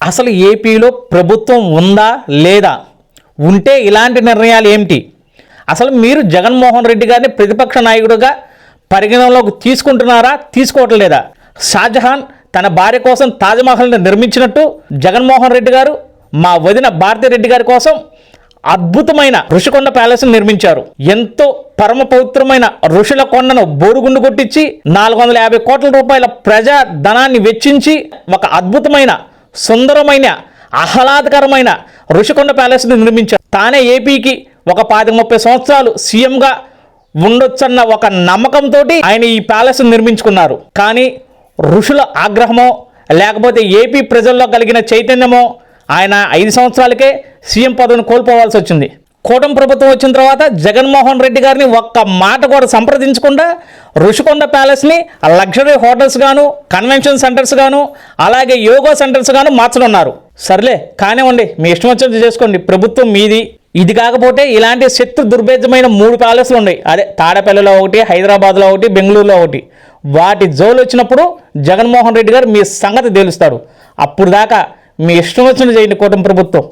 అసలు ఏపీలో ప్రభుత్వం ఉందా లేదా? ఉంటే ఇలాంటి నిర్ణయాలు ఏమిటి? అసలు మీరు జగన్మోహన్ రెడ్డి గారిని ప్రతిపక్ష నాయకుడిగా పరిగణనలోకి తీసుకుంటున్నారా, తీసుకోవట్లేదా? షాజహాన్ తన భార్య కోసం తాజ్మహల్ని నిర్మించినట్టు జగన్మోహన్ రెడ్డి గారు మా వదిన భారతిరెడ్డి గారి కోసం అద్భుతమైన ఋషికొండ ప్యాలెస్ని నిర్మించారు. ఎంతో పరమ పవిత్రమైన ఋషుల కొండను బోరుగుండు కొట్టించి 450 కోట్ల రూపాయల ప్రజా ధనాన్ని వెచ్చించి ఒక అద్భుతమైన సుందరమైన ఆహ్లాదకరమైన ఋషికొండ ప్యాలెస్ని నిర్మించారు. తానే ఏపీకి ఒక 30 సంవత్సరాలు సీఎంగా ఉండొచ్చన్న ఒక నమ్మకంతో ఆయన ఈ ప్యాలెస్ నిర్మించుకున్నారు. కానీ ఋషుల ఆగ్రహమో లేకపోతే ఏపీ ప్రజల్లో కలిగిన చైతన్యమో ఆయన 5 సంవత్సరాలకే సీఎం పదవిని కోల్పోవాల్సి వచ్చింది. కూటమి ప్రభుత్వం వచ్చిన తర్వాత జగన్మోహన్ రెడ్డి గారిని ఒక్క మాట కూడా సంప్రదించకుండా ఋషికొండ ప్యాలెస్ని లగ్జరీ హోటల్స్ గాను, కన్వెన్షన్ సెంటర్స్ గాను, అలాగే యోగా సెంటర్స్ గాను మార్చనున్నారు. సర్లే కానివ్వండి, మీ ఇష్టం వచ్చినట్టు చేసుకోండి, ప్రభుత్వం మీది. ఇది కాకపోతే ఇలాంటి శత్రు దుర్భేద్యమైన 3 ప్యాలెస్లు ఉన్నాయి. అదే తాడేపల్లిలో ఒకటి, హైదరాబాద్లో ఒకటి, బెంగళూరులో ఒకటి. వాటి జోలు వచ్చినప్పుడు జగన్మోహన్ రెడ్డి గారు మీ సంగతి తేలుస్తాడు. అప్పుడు దాకా మీ ఇష్టం వచ్చినట్టు చేయండి కూటమి ప్రభుత్వం.